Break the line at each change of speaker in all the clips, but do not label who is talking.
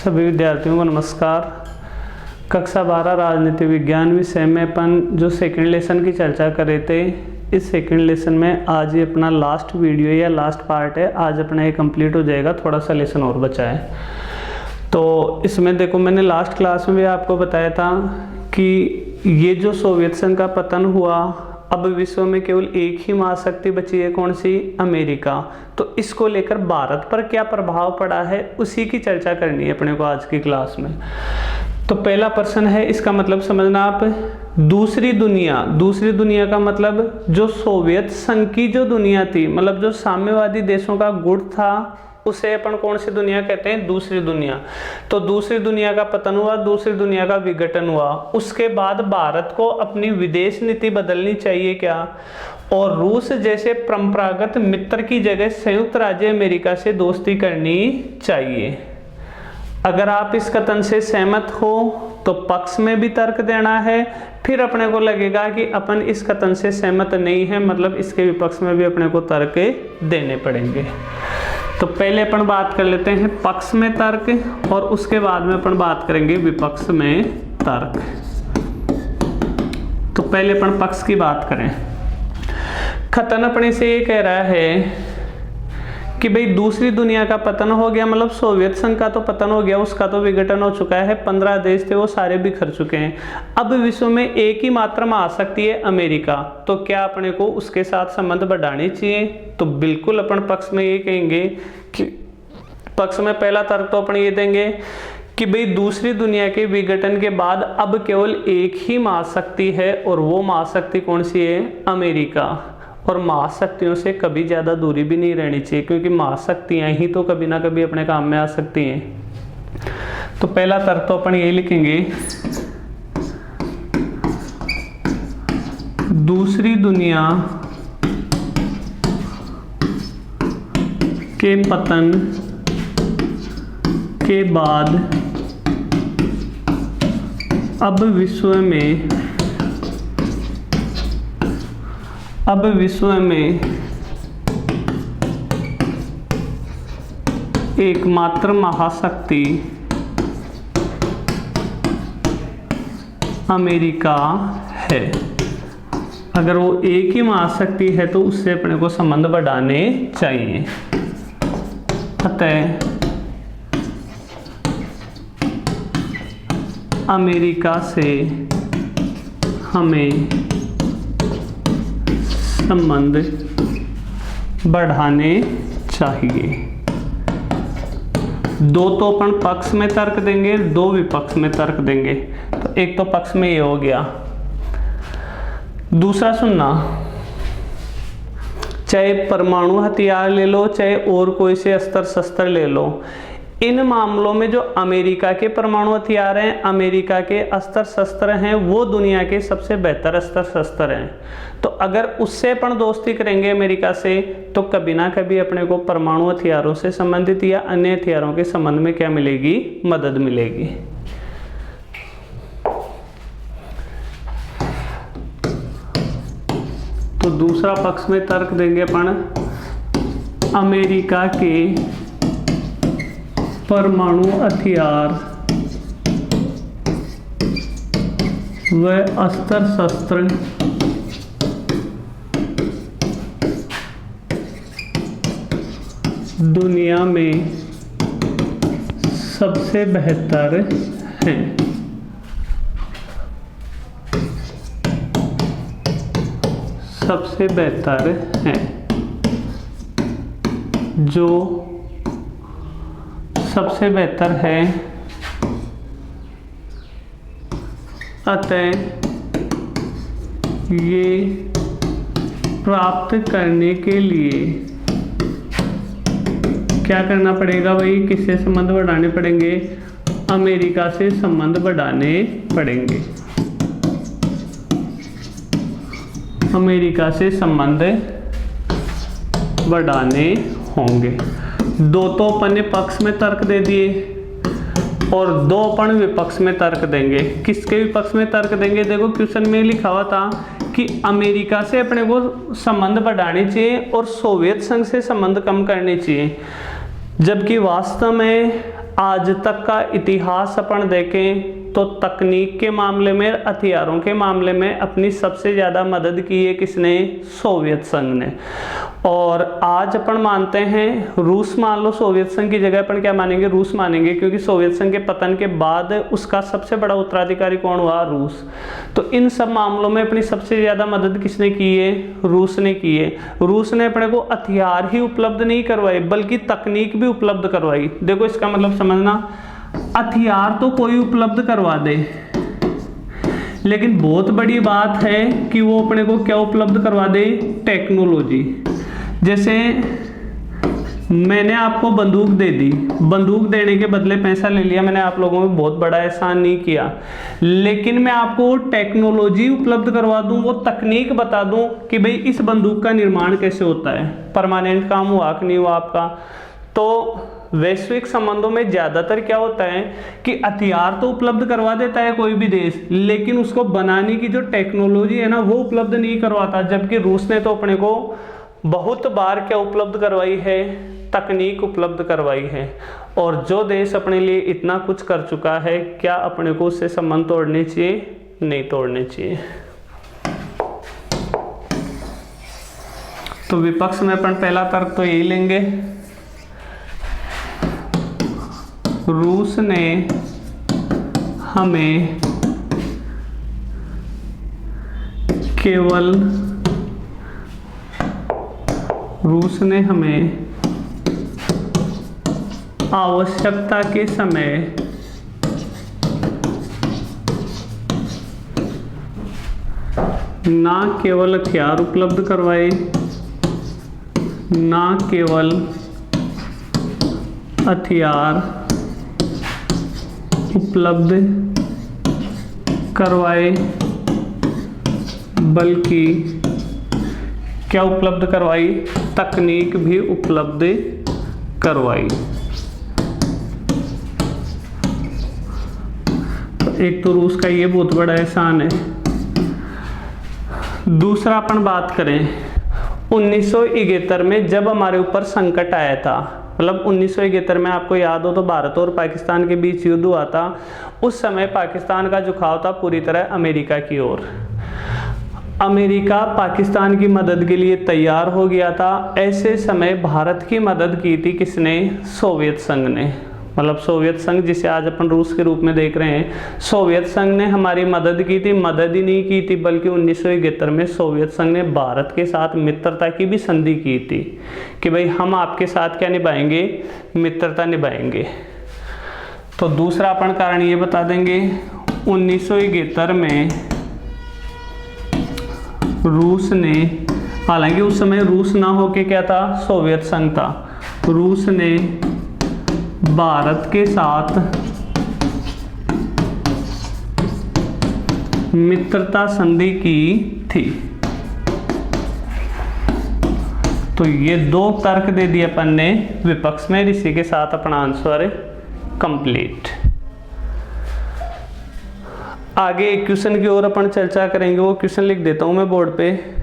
सभी विद्यार्थियों को नमस्कार। कक्षा 12 राजनीति विज्ञान विषय में अपन जो सेकंड लेसन की चर्चा कर रहे थे, इस सेकंड लेसन में आज ये अपना लास्ट वीडियो या लास्ट पार्ट है। आज अपना ये कंप्लीट हो जाएगा, थोड़ा सा लेसन और बचा है। तो इसमें देखो, मैंने लास्ट क्लास में भी आपको बताया था कि ये जो सोवियत संघ का पतन हुआ, अब विश्व में केवल एक ही महाशक्ति बची है, कौन सी? अमेरिका। तो इसको लेकर भारत पर क्या प्रभाव पड़ा है, उसी की चर्चा करनी है अपने को आज की क्लास में। तो पहला प्रश्न है, इसका मतलब समझना आप, दूसरी दुनिया। दूसरी दुनिया का मतलब जो सोवियत संघ की जो दुनिया थी, मतलब जो साम्यवादी देशों का गुट था, उसे अपन कौन सी दुनिया कहते हैं? दूसरी दुनिया। तो दूसरी दुनिया का पतन हुआ, दूसरी दुनिया का विघटन हुआ। उसके बाद भारत को अपनी विदेश नीति बदलनी चाहिए क्या? और रूस जैसे परंपरागत मित्र की जगह संयुक्त राज्य अमेरिका से दोस्ती करनी चाहिए। अगर आप इस कथन से सहमत हो तो पक्ष में भी तर्क देना है। फिर अपने को लगेगा कि अपन इस कथन से सहमत नहीं है, मतलब इसके विपक्ष में भी अपने को तर्क देने पड़ेंगे। तो पहले अपन बात कर लेते हैं पक्ष में तर्क, और उसके बाद में अपन बात करेंगे विपक्ष में तर्क। तो पहले अपन पक्ष की बात करें। कथन अपने से ये कह रहा है कि भाई दूसरी दुनिया का पतन हो गया, मतलब सोवियत संघ का तो पतन हो गया, उसका तो विघटन हो चुका है। 15 देश थे, वो सारे बिखर चुके हैं। अब विश्व में एक ही मात्र महाशक्ति है, अमेरिका। तो क्या अपने को उसके साथ संबंध बढ़ाने चाहिए? तो बिल्कुल अपन पक्ष में ये कहेंगे कि पक्ष में पहला तर्क तो अपन ये देंगे कि भाई दूसरी दुनिया के विघटन के बाद अब केवल एक ही महाशक्ति है, और वो महाशक्ति कौन सी है? अमेरिका। और महाशक्तियों से कभी ज़्यादा दूरी भी नहीं रहनी चाहिए, क्योंकि महाशक्तियाँ ही तो कभी ना कभी अपने काम में आ सकती हैं। तो पहला तर्क तो अपन ये लिखेंगे, दूसरी दुनिया के पतन के बाद अब विश्व में एकमात्र महाशक्ति अमेरिका है। अगर वो एक ही महाशक्ति है तो उससे अपने को संबंध बढ़ाने चाहिए। अतः अमेरिका से हमें संबंध बढ़ाने चाहिए। दो तो अपन पक्ष में तर्क देंगे, दो विपक्ष में तर्क देंगे। तो एक तो पक्ष में ये हो गया। दूसरा सुनना, चाहे परमाणु हथियार ले लो, चाहे और कोई से अस्त्र शस्त्र ले लो, इन मामलों में जो अमेरिका के परमाणु हथियार हैं, अमेरिका के अस्त्र शस्त्र हैं, वो दुनिया के सबसे बेहतर अस्त्र शस्त्र हैं। तो अगर उससे अपन दोस्ती करेंगे अमेरिका से, तो कभी ना कभी अपने को परमाणु हथियारों से संबंधित या अन्य हथियारों के संबंध में क्या मिलेगी? मदद मिलेगी। तो दूसरा पक्ष में तर्क देंगे अपन, अमेरिका के परमाणु हथियार व अस्त्र शस्त्र दुनिया में सबसे बेहतर हैं। सबसे बेहतर हैं, जो सबसे बेहतर है। अतः ये प्राप्त करने के लिए क्या करना पड़ेगा भाई? किससे संबंध बढ़ाने पड़ेंगे? अमेरिका से संबंध बढ़ाने पड़ेंगे। अमेरिका से संबंध बढ़ाने होंगे। दो तो अपन ने पक्ष में तर्क दे दिए, और दो अपन विपक्ष में तर्क देंगे। किसके विपक्ष में तर्क देंगे? देखो क्वेश्चन में लिखा हुआ था कि अमेरिका से अपने को संबंध बढ़ाने चाहिए और सोवियत संघ से संबंध कम करने चाहिए, जबकि वास्तव में आज तक का इतिहास अपन देखें तो तकनीक के मामले में, हथियारों के मामले में अपनी सबसे ज़्यादा मदद की है किसने? सोवियत संघ ने। और आज अपन मानते हैं रूस, मान लो सोवियत संघ की जगह अपन क्या मानेंगे? रूस मानेंगे, क्योंकि सोवियत संघ के पतन के बाद उसका सबसे बड़ा उत्तराधिकारी कौन हुआ? रूस। तो इन सब मामलों में अपनी सबसे ज़्यादा मदद किसने की है? रूस ने की है। रूस ने अपने को हथियार ही उपलब्ध नहीं करवाए बल्कि तकनीक भी उपलब्ध करवाई। देखो इसका मतलब समझना, हथियार तो कोई उपलब्ध करवा दे, लेकिन बहुत बड़ी बात है कि वो अपने को क्या उपलब्ध करवा दे? टेक्नोलॉजी। जैसे मैंने आपको बंदूक दे दी, बंदूक देने के बदले पैसा ले लिया, मैंने आप लोगों में बहुत बड़ा एहसान नहीं किया, लेकिन मैं आपको टेक्नोलॉजी उपलब्ध करवा दूं, वो तकनीक बता दूं कि भाई इस बंदूक का निर्माण कैसे होता है, परमानेंट काम हुआ कि नहीं हुआ आपका। तो वैश्विक संबंधों में ज़्यादातर क्या होता है कि हथियार तो उपलब्ध करवा देता है कोई भी देश, लेकिन उसको बनाने की जो टेक्नोलॉजी है ना वो उपलब्ध नहीं करवाता। जबकि रूस ने तो अपने को बहुत बार क्या उपलब्ध करवाई है? तकनीक उपलब्ध करवाई है। और जो देश अपने लिए इतना कुछ कर चुका है, क्या अपने को उससे संबंध तोड़ने चाहिए? नहीं तोड़ने चाहिए। तो विपक्ष में अपन पहला तर्क तो यही लेंगे, रूस ने हमें केवल, रूस ने हमें आवश्यकता के समय ना केवल हथियार उपलब्ध करवाए, ना केवल हथियार उपलब्ध करवाए बल्कि क्या उपलब्ध करवाई? तकनीक भी उपलब्ध करवाई। एक तो रूस का ये बहुत बड़ा एहसान है। दूसरा अपन बात करें 1971 में जब हमारे ऊपर संकट आया था, मतलब 1971 में आपको याद हो तो भारत और पाकिस्तान के बीच युद्ध हुआ था। उस समय पाकिस्तान का झुकाव था पूरी तरह अमेरिका की ओर। अमेरिका पाकिस्तान की मदद के लिए तैयार हो गया था। ऐसे समय भारत की मदद की थी किसने? सोवियत संघ ने। मतलब सोवियत संघ जिसे आज अपन रूस के रूप में देख रहे हैं, सोवियत संघ ने हमारी मदद की थी। मदद ही नहीं की थी बल्कि 1971 में सोवियत संघ ने भारत के साथ मित्रता की भी संधि की थी कि भाई हम आपके साथ क्या निभाएंगे? मित्रता निभाएंगे। तो दूसरा अपन कारण ये बता देंगे 1971 में रूस ने, हालांकि उस समय रूस ना होके क्या था? सोवियत संघ था। रूस ने भारत के साथ मित्रता संधि की थी। तो ये दो तर्क दे दिए अपन ने विपक्ष में। इसी के साथ अपना आंसर कंप्लीट। आगे एक क्वेश्चन की ओर अपन चर्चा करेंगे, वो क्वेश्चन लिख देता हूं मैं बोर्ड पे।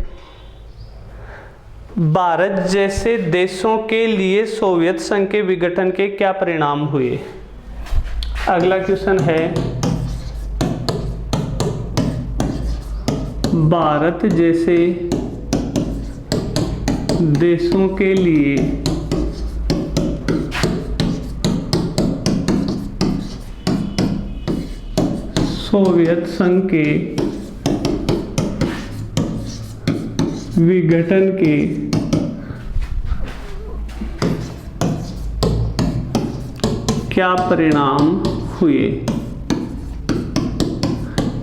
भारत जैसे देशों के लिए सोवियत संघ के विघटन के क्या परिणाम हुए? अगला क्वेश्चन है, भारत जैसे देशों के लिए सोवियत संघ के विघटन के क्या परिणाम हुए?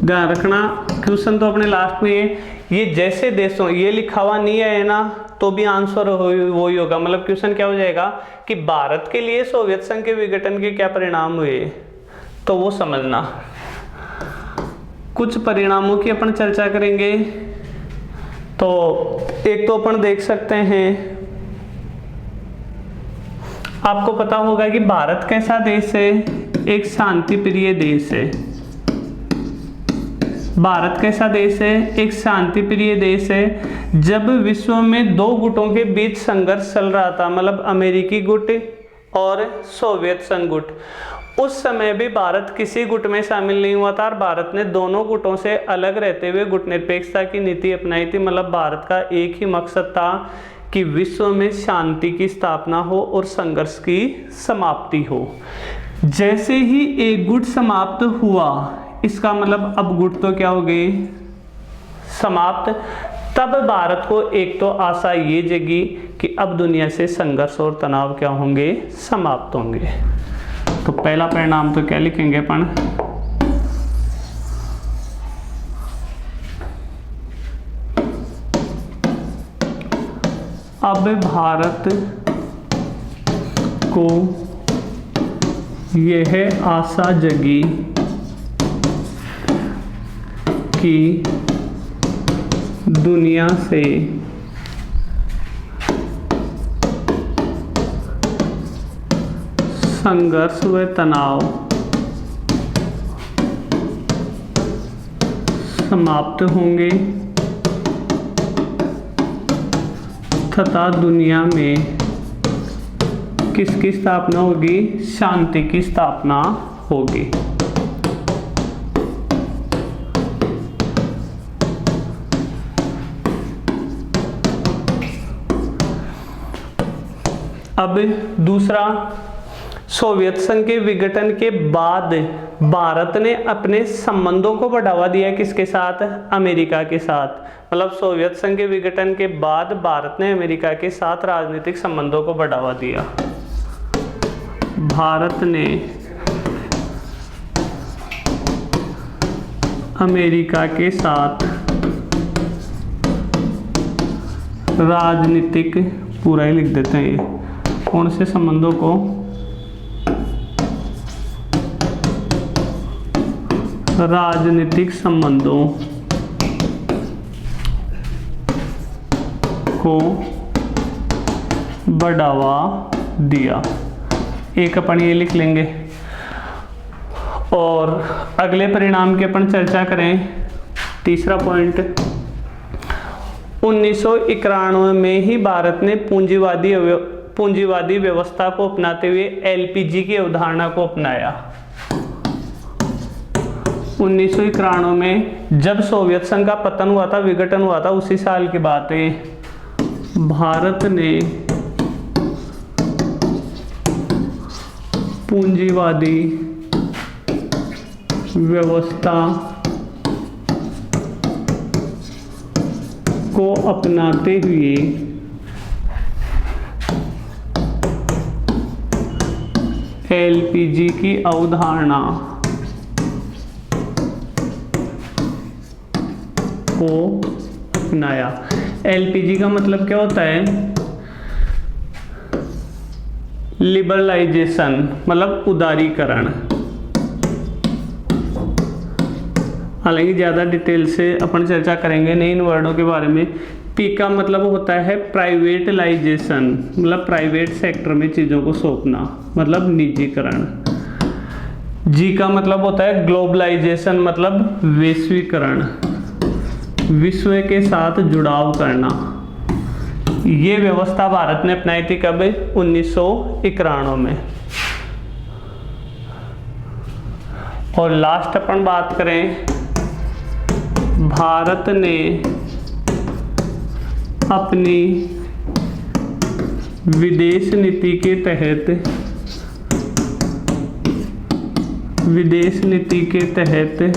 ध्यान रखना क्वेश्चन तो अपने लास्ट में ये जैसे देशों, ये लिखा हुआ नहीं है ना तो भी आंसर वही होगा। मतलब क्वेश्चन क्या हो जाएगा कि भारत के लिए सोवियत संघ के विघटन के क्या परिणाम हुए, तो वो समझना। कुछ परिणामों की अपन चर्चा करेंगे। तो एक तो अपन देख सकते हैं, आपको पता होगा कि भारत कैसा देश है? एक शांति प्रिय देश है। भारत कैसा देश है? एक शांति प्रिय देश है। जब विश्व में दो गुटों के बीच संघर्ष चल रहा था, मतलब अमेरिकी गुट और सोवियत संघ गुट। उस समय भी भारत किसी गुट में शामिल नहीं हुआ था और भारत ने दोनों गुटों से अलग रहते हुए गुट निरपेक्षता की नीति अपनाई थी। मतलब भारत का एक ही मकसद था कि विश्व में शांति की स्थापना हो और संघर्ष की समाप्ति हो। जैसे ही एक गुट समाप्त हुआ, इसका मतलब अब गुट तो क्या हो गए, समाप्त। तब भारत को एक तो आशा ये जगी कि अब दुनिया से संघर्ष और तनाव क्या होंगे, समाप्त होंगे। तो पहला परिणाम तो क्या लिखेंगे अपन, अब भारत को यह आशा जगी कि दुनिया से संघर्ष व तनाव समाप्त होंगे तथा दुनिया में किसकी स्थापना होगी, शांति की स्थापना होगी। अब दूसरा, सोवियत संघ के विघटन के बाद भारत ने अपने संबंधों को बढ़ावा दिया किसके साथ, अमेरिका के साथ। मतलब सोवियत संघ के विघटन के बाद भारत ने अमेरिका के साथ राजनीतिक संबंधों को बढ़ावा दिया। भारत ने अमेरिका के साथ राजनीतिक, पूरा ही लिख देते हैं ये, कौन से संबंधों को, राजनीतिक संबंधों को बढ़ावा दिया। एक अपन ये लिख लेंगे। और अगले परिणाम की अपन चर्चा करें। तीसरा पॉइंट, 1991 में ही भारत ने पूंजीवादी व्यवस्था को अपनाते हुए एलपीजी की अवधारणा को अपनाया। 1991 में जब सोवियत संघ का पतन हुआ था, विघटन हुआ था, उसी साल की बात है, भारत ने पूंजीवादी व्यवस्था को अपनाते हुए एलपीजी की अवधारणा को अपनाया। एलपीजी का मतलब क्या होता है, लिबरलाइजेशन, मतलब उदारीकरण। हालांकि ज़्यादा डिटेल से अपन चर्चा करेंगे नहीं इन वर्डों के बारे में। पी का मतलब होता है प्राइवेटलाइजेशन, मतलब प्राइवेट सेक्टर में चीज़ों को सौंपना, मतलब निजीकरण। जी का मतलब होता है ग्लोबलाइजेशन, मतलब वैश्वीकरण, विश्व के साथ जुड़ाव करना। ये व्यवस्था भारत ने अपनाई थी कब, 1991 में। और लास्ट अपन बात करें, भारत ने अपनी विदेश नीति के तहत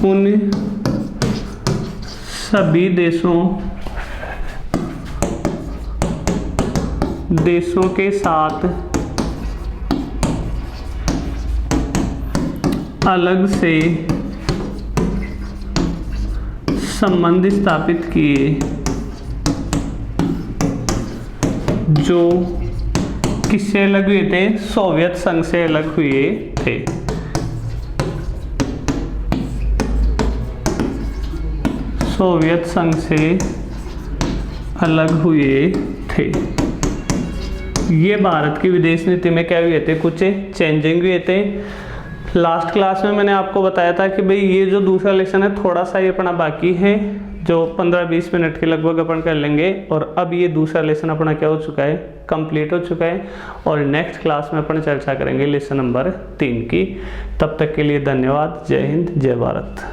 उन सभी देशों के साथ अलग से संबंध स्थापित किए जो किससे अलग हुए थे, सोवियत संघ से अलग हुए थे। सोवियत संघ से अलग हुए थे। ये भारत की विदेश नीति में क्या हुए थे, कुछ चेंजिंग हुए थे। लास्ट क्लास में मैंने आपको बताया था कि भाई ये जो दूसरा लेसन है थोड़ा सा ये पढ़ना बाकी है, जो 15-20 मिनट के लगभग अपन कर लेंगे। और अब ये दूसरा लेसन अपना क्या हो चुका है, कंप्लीट हो चुका है। और नेक्स्ट क्लास में अपन चर्चा करेंगे लेसन नंबर 3 की। तब तक के लिए धन्यवाद। जय हिंद, जय भारत।